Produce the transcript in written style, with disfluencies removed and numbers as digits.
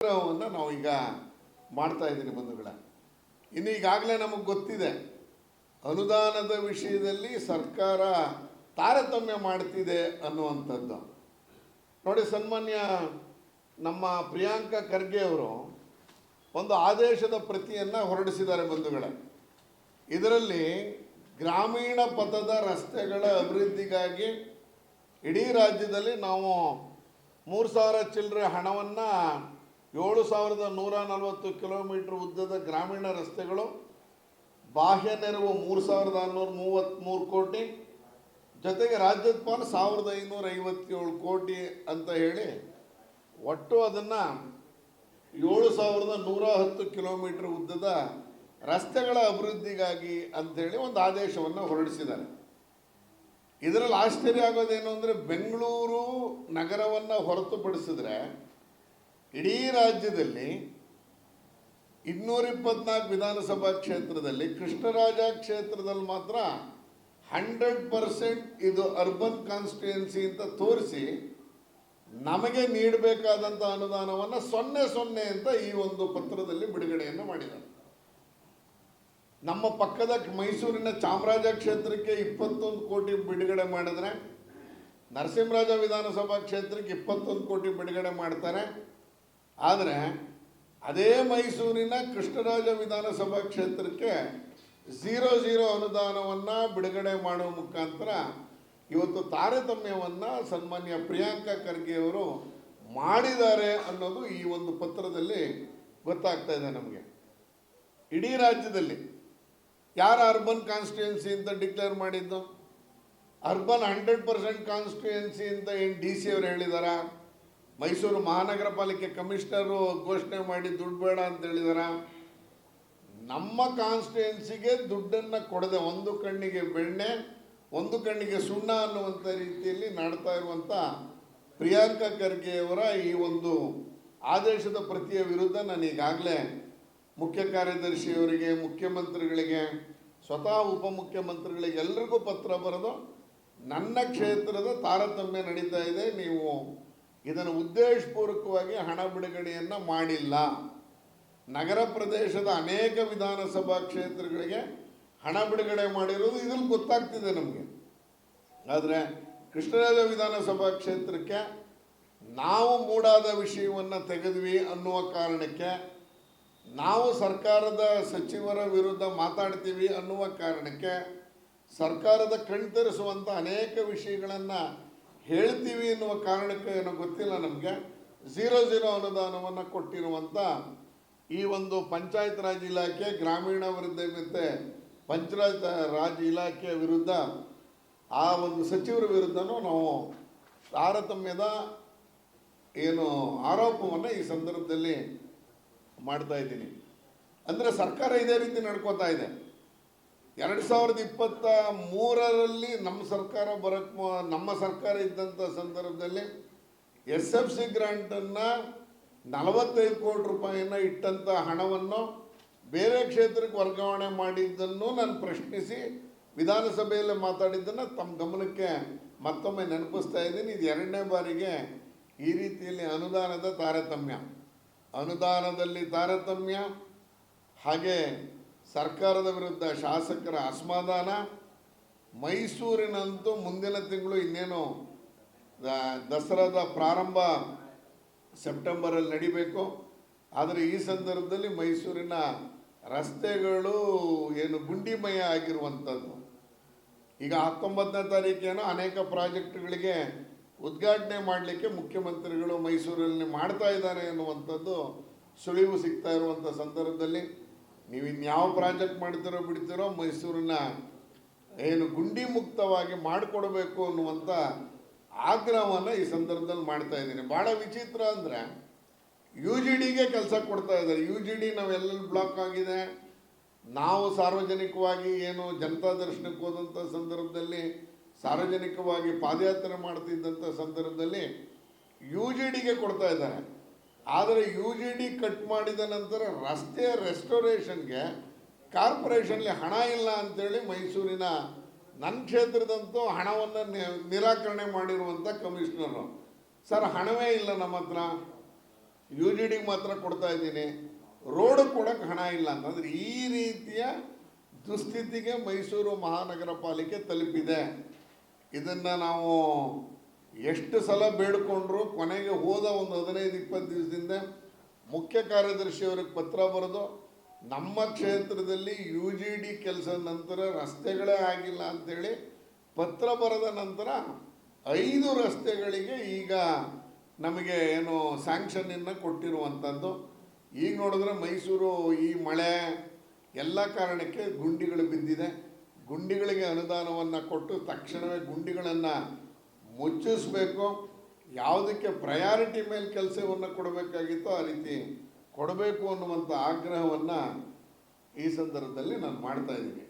ನಾವು ಈಗ ಮಾಡ್ತಾ ಇದ್ದೀನಿ ಬಂಧುಗಳ. ಇನ್ನು ಈಗಾಗಲೇ ನಮಗೆ ಗೊತ್ತಿದೆ ಅನುದಾನದ ವಿಷಯದಲ್ಲಿ ಸರ್ಕಾರ ತಾರತಮ್ಯ ಮಾಡ್ತಿದೆ ಅನ್ನುವಂಥದ್ದು. ನೋಡಿ, ಸನ್ಮಾನ್ಯ ನಮ್ಮ ಪ್ರಿಯಾಂಕಾ ಖರ್ಗೆ ಅವರು ಒಂದು ಆದೇಶದ ಪ್ರತಿಯನ್ನು ಹೊರಡಿಸಿದ್ದಾರೆ ಬಂಧುಗಳೇ. ಇದರಲ್ಲಿ ಗ್ರಾಮೀಣ ಪಥದ ರಸ್ತೆಗಳ ಅಭಿವೃದ್ಧಿಗಾಗಿ ಇಡೀ ರಾಜ್ಯದಲ್ಲಿ ನಾವು 3,000 ಚಿಲ್ಲರೆ ಹಣವನ್ನು 7,140 ಕಿಲೋಮೀಟರ್ ಉದ್ದದ ಗ್ರಾಮೀಣ ರಸ್ತೆಗಳು, ಬಾಹ್ಯ ನೆರವು 3,633 ಕೋಟಿ, ಜೊತೆಗೆ ರಾಜ್ಯದ ಪಾಲು 1,557 ಕೋಟಿ ಅಂತ ಹೇಳಿ ಒಟ್ಟು ಅದನ್ನು 7,110 ಕಿಲೋಮೀಟರ್ ಉದ್ದದ ರಸ್ತೆಗಳ ಅಭಿವೃದ್ಧಿಗಾಗಿ ಅಂಥೇಳಿ ಒಂದು ಆದೇಶವನ್ನು ಹೊರಡಿಸಿದ್ದಾರೆ. ಇದರಲ್ಲಿ ಆಶ್ಚರ್ಯ ಆಗೋದೇನು ಅಂದರೆ, ಬೆಂಗಳೂರು ನಗರವನ್ನು ಹೊರತುಪಡಿಸಿದ್ರೆ ಇಡೀ ರಾಜ್ಯದಲ್ಲಿ 224 ವಿಧಾನಸಭಾ ಕ್ಷೇತ್ರದಲ್ಲಿ ಕೃಷ್ಣರಾಜ ಕ್ಷೇತ್ರದಲ್ಲಿ ಮಾತ್ರ 100% ಇದು ಅರ್ಬನ್ ಕಾನ್ಸ್ಟಿಟ್ಯೂಯೆನ್ಸಿ ಅಂತ ತೋರಿಸಿ ನಮಗೆ ನೀಡಬೇಕಾದಂಥ ಅನುದಾನವನ್ನು 0 ಅಂತ ಈ ಒಂದು ಪತ್ರದಲ್ಲಿ ಬಿಡುಗಡೆಯನ್ನು ಮಾಡಿದ್ದಾರೆ. ನಮ್ಮ ಪಕ್ಕದ ಮೈಸೂರಿನ ಚಾಮರಾಜ ಕ್ಷೇತ್ರಕ್ಕೆ 21 ಕೋಟಿ ಬಿಡುಗಡೆ ಮಾಡಿದ್ರೆ, ನರಸಿಂಹರಾಜ ವಿಧಾನಸಭಾ ಕ್ಷೇತ್ರಕ್ಕೆ 21 ಕೋಟಿ ಬಿಡುಗಡೆ ಮಾಡ್ತಾರೆ. ಆದರೆ ಅದೇ ಮೈಸೂರಿನ ಕೃಷ್ಣರಾಜ ವಿಧಾನಸಭಾ ಕ್ಷೇತ್ರಕ್ಕೆ 0 ಅನುದಾನವನ್ನು ಬಿಡುಗಡೆ ಮಾಡುವ ಮುಖಾಂತರ ಇವತ್ತು ತಾರತಮ್ಯವನ್ನು ಸನ್ಮಾನ್ಯ ಪ್ರಿಯಾಂಕಾ ಖರ್ಗೆ ಅವರು ಮಾಡಿದ್ದಾರೆ ಅನ್ನೋದು ಈ ಒಂದು ಪತ್ರದಲ್ಲಿ ಗೊತ್ತಾಗ್ತಾ ಇದೆ ನಮಗೆ. ಇಡೀ ರಾಜ್ಯದಲ್ಲಿ ಯಾರು ಅರ್ಬನ್ ಕಾನ್ಸ್ಟಿಟ್ಯೂಯೆನ್ಸಿ ಅಂತ ಡಿಕ್ಲೇರ್ ಮಾಡಿದ್ದು? ಅರ್ಬನ್ 100% ಕಾನ್ಸ್ಟಿಟ್ಯೂಯೆನ್ಸಿ ಅಂತ ಏನು DC ಅವರು ಹೇಳಿದಾರ? ಮೈಸೂರು ಮಹಾನಗರ ಪಾಲಿಕೆ ಕಮಿಷನರು ಘೋಷಣೆ ಮಾಡಿ ದುಡ್ಡು ಬೇಡ ಅಂತ ಹೇಳಿದಾರ? ನಮ್ಮ ಕಾನ್ಸ್ಟಿಟ್ಯೂಯೆನ್ಸಿಗೆ ದುಡ್ಡನ್ನು ಕೊಡದೆ ಒಂದು ಕಣ್ಣಿಗೆ ಬೆಣ್ಣೆ ಒಂದು ಕಣ್ಣಿಗೆ ಸುಣ್ಣ ಅನ್ನುವಂಥ ರೀತಿಯಲ್ಲಿ ಮಾಡ್ತಾ ಇರುವಂಥ ಪ್ರಿಯಾಂಕಾ ಖರ್ಗೆ ಅವರ ಈ ಒಂದು ಆದೇಶದ ಪ್ರತಿಯ ವಿರುದ್ಧ ನಾನು ಈಗಾಗಲೇ ಮುಖ್ಯ ಕಾರ್ಯದರ್ಶಿಯವರಿಗೆ, ಮುಖ್ಯಮಂತ್ರಿಗಳಿಗೆ, ಸ್ವತಃ ಉಪಮುಖ್ಯಮಂತ್ರಿಗಳಿಗೆ ಎಲ್ಲರಿಗೂ ಪತ್ರ ಬರೆದು ನನ್ನ ಕ್ಷೇತ್ರದ ತಾರತಮ್ಯ ನಡೀತಾ ಇದೆ, ನೀವು ಇದನ್ನು ಉದ್ದೇಶಪೂರ್ವಕವಾಗಿ ಹಣ ಬಿಡುಗಡೆಯನ್ನು ಮಾಡಿಲ್ಲ. ನಗರ ಪ್ರದೇಶದ ಅನೇಕ ವಿಧಾನಸಭಾ ಕ್ಷೇತ್ರಗಳಿಗೆ ಹಣ ಬಿಡುಗಡೆ ಮಾಡಿರೋದು ಇದ್ರಲ್ಲಿ ಗೊತ್ತಾಗ್ತಿದೆ ನಮಗೆ. ಆದರೆ ಕೃಷ್ಣರಾಜ ವಿಧಾನಸಭಾ ಕ್ಷೇತ್ರಕ್ಕೆ ನಾವು ಮೂಡಾದ ವಿಷಯವನ್ನು ತೆಗೆದ್ವಿ ಅನ್ನುವ ಕಾರಣಕ್ಕೆ, ನಾವು ಸರ್ಕಾರದ ಸಚಿವರ ವಿರುದ್ಧ ಮಾತಾಡ್ತೀವಿ ಅನ್ನುವ ಕಾರಣಕ್ಕೆ, ಸರ್ಕಾರದ ಕಣ್ತರಿಸುವಂಥ ಅನೇಕ ವಿಷಯಗಳನ್ನು ಹೇಳ್ತೀವಿ ಎನ್ನುವ ಕಾರಣಕ್ಕೆ ಏನೋ ಗೊತ್ತಿಲ್ಲ ನಮಗೆ 0 ಅನುದಾನವನ್ನು ಕೊಟ್ಟಿರುವಂಥ ಈ ಒಂದು ಪಂಚಾಯತ್ ರಾಜ್ ಇಲಾಖೆ, ಗ್ರಾಮೀಣಾಭಿವೃದ್ಧಿ ಮತ್ತು ಪಂಚಾಯತ್ ರಾಜ್ ಇಲಾಖೆಯ ವಿರುದ್ಧ ಆ ಒಂದು ಸಚಿವರ ವಿರುದ್ಧನೂ ನಾವು ತಾರತಮ್ಯದ ಏನು ಆರೋಪವನ್ನು ಈ ಸಂದರ್ಭದಲ್ಲಿ ಮಾಡ್ತಾ ಇದ್ದೀನಿ. ಅಂದರೆ ಸರ್ಕಾರ ಇದೇ ರೀತಿ ನಡ್ಕೋತಾ ಇದೆ. 2023ರಲ್ಲಿ ನಮ್ಮ ಸರ್ಕಾರ ಇದ್ದಂಥ ಸಂದರ್ಭದಲ್ಲಿ SFC ಗ್ರಾಂಟನ್ನು 45 ಕೋಟಿ ರೂಪಾಯಿಯನ್ನು ಇಟ್ಟಂಥ ಹಣವನ್ನು ಬೇರೆ ಕ್ಷೇತ್ರಕ್ಕೆ ವರ್ಗಾವಣೆ ಮಾಡಿದ್ದನ್ನು ನಾನು ಪ್ರಶ್ನಿಸಿ ವಿಧಾನಸಭೆಯಲ್ಲಿ ಮಾತಾಡಿದ್ದನ್ನು ತಮ್ಮ ಗಮನಕ್ಕೆ ಮತ್ತೊಮ್ಮೆ ನೆನಪಿಸ್ತಾ ಇದ್ದೀನಿ. ಇದು 2ನೇ ಬಾರಿಗೆ ಈ ರೀತಿಯಲ್ಲಿ ಅನುದಾನದಲ್ಲಿ ತಾರತಮ್ಯ, ಹಾಗೆ ಸರ್ಕಾರದ ವಿರುದ್ಧ ಶಾಸಕರ ಅಸಮಾಧಾನ. ಮೈಸೂರಿನಂತೂ ಮುಂದಿನ ತಿಂಗಳು ಇನ್ನೇನು ದಸರಾದ ಪ್ರಾರಂಭ ಸೆಪ್ಟೆಂಬರಲ್ಲಿ ನಡಿಬೇಕು. ಆದರೆ ಈ ಸಂದರ್ಭದಲ್ಲಿ ಮೈಸೂರಿನ ರಸ್ತೆಗಳು ಏನು ಗುಂಡಿಮಯ ಆಗಿರುವಂಥದ್ದು. ಈಗ 19ನೇ ತಾರೀಕೇನೋ ಅನೇಕ ಪ್ರಾಜೆಕ್ಟ್ಗಳಿಗೆ ಉದ್ಘಾಟನೆ ಮಾಡಲಿಕ್ಕೆ ಮುಖ್ಯಮಂತ್ರಿಗಳು ಮೈಸೂರಲ್ಲಿ ಮಾಡ್ತಾ ಇದ್ದಾರೆ ಅನ್ನುವಂಥದ್ದು ಸುಳಿವು ಸಿಗ್ತಾ ಇರುವಂಥ ಸಂದರ್ಭದಲ್ಲಿ ನೀವು ಇನ್ಯಾವ ಪ್ರಾಜೆಕ್ಟ್ ಮಾಡ್ತಿರೋ ಬಿಡ್ತಿರೋ ಮೈಸೂರನ್ನ ಏನು ಗುಂಡಿ ಮುಕ್ತವಾಗಿ ಮಾಡಿಕೊಡ್ಬೇಕು ಅನ್ನುವಂಥ ಆಗ್ರಹವನ್ನು ಈ ಸಂದರ್ಭದಲ್ಲಿ ಮಾಡ್ತಾ ಇದ್ದೀನಿ. ಭಾಳ ವಿಚಿತ್ರ ಅಂದರೆ UGDಗೆ ಕೆಲಸ ಕೊಡ್ತಾ ಇದ್ದಾರೆ. UGD ನಾವೆಲ್ಲ ಬ್ಲಾಕ್ ಆಗಿದೆ. ನಾವು ಸಾರ್ವಜನಿಕವಾಗಿ ಏನು ಜನತಾ ದರ್ಶನಕ್ಕೆ ಹೋದಂಥ ಸಂದರ್ಭದಲ್ಲಿ, ಸಾರ್ವಜನಿಕವಾಗಿ ಪಾದಯಾತ್ರೆ ಮಾಡ್ತಿದ್ದಂಥ ಸಂದರ್ಭದಲ್ಲಿ UGDಗೆ ಕೊಡ್ತಾ ಇದ್ದಾರೆ. ಆದರೆ UGD ಕಟ್ ಮಾಡಿದ ನಂತರ ರಸ್ತೆಯ ರೆಸ್ಟೋರೇಷನ್ಗೆ ಕಾರ್ಪೊರೇಷನ್ಲಿ ಹಣ ಇಲ್ಲ ಅಂಥೇಳಿ ಮೈಸೂರಿನ ನನ್ನ ಕ್ಷೇತ್ರದಂತೂ ಹಣವನ್ನು ನಿರಾಕರಣೆ ಮಾಡಿರುವಂಥ ಕಮಿಷನರು. ಸರ್, ಹಣವೇ ಇಲ್ಲ ನಮ್ಮ ಹತ್ರ, ಯು ಜಿ ಡಿಗೆ ಮಾತ್ರ ಕೊಡ್ತಾ ಇದ್ದೀನಿ, ರೋಡ್ ಕೊಡೋಕ್ಕೆ ಹಣ ಇಲ್ಲ ಅಂತಂದ್ರೆ ಈ ರೀತಿಯ ದುಸ್ಥಿತಿಗೆ ಮೈಸೂರು ಮಹಾನಗರ ಪಾಲಿಕೆ ತಲುಪಿದೆ. ಇದನ್ನು ನಾವು ಎಷ್ಟು ಸಲ ಬೇಡಿಕೊಂಡ್ರು ಕೊನೆಗೆ ಹೋದ ಒಂದು 15-20 ದಿವಸದಿಂದ ಮುಖ್ಯ ಕಾರ್ಯದರ್ಶಿಯವ್ರಿಗೆ ಪತ್ರ ಬರೆದು ನಮ್ಮ ಕ್ಷೇತ್ರದಲ್ಲಿ ಯು ಜಿ ಡಿ ಕೆಲಸ ನಂತರ ರಸ್ತೆಗಳೇ ಆಗಿಲ್ಲ ಅಂಥೇಳಿ ಪತ್ರ ಬರೆದ ನಂತರ 5 ರಸ್ತೆಗಳಿಗೆ ಈಗ ನಮಗೆ ಏನು ಸ್ಯಾಂಕ್ಷನನ್ನು ಕೊಟ್ಟಿರುವಂಥದ್ದು. ಈಗ ನೋಡಿದ್ರೆ ಮೈಸೂರು ಈ ಮಳೆ ಎಲ್ಲ ಕಾರಣಕ್ಕೆ ಗುಂಡಿಗಳು ಬಿದ್ದಿದೆ. ಗುಂಡಿಗಳಿಗೆ ಅನುದಾನವನ್ನು ಕೊಟ್ಟು ತಕ್ಷಣವೇ ಗುಂಡಿಗಳನ್ನು ಮುಚ್ಚಿಸಬೇಕು. ಯಾವುದಕ್ಕೆ ಪ್ರಯಾರಿಟಿ ಮೇಲೆ ಕೆಲಸವನ್ನು ಕೊಡಬೇಕಾಗಿತ್ತೋ ಆ ರೀತಿ ಕೊಡಬೇಕು ಅನ್ನುವಂಥ ಆಗ್ರಹವನ್ನು ಈ ಸಂದರ್ಭದಲ್ಲಿ ನಾನು ಮಾಡ್ತಾ ಇದ್ದೀನಿ.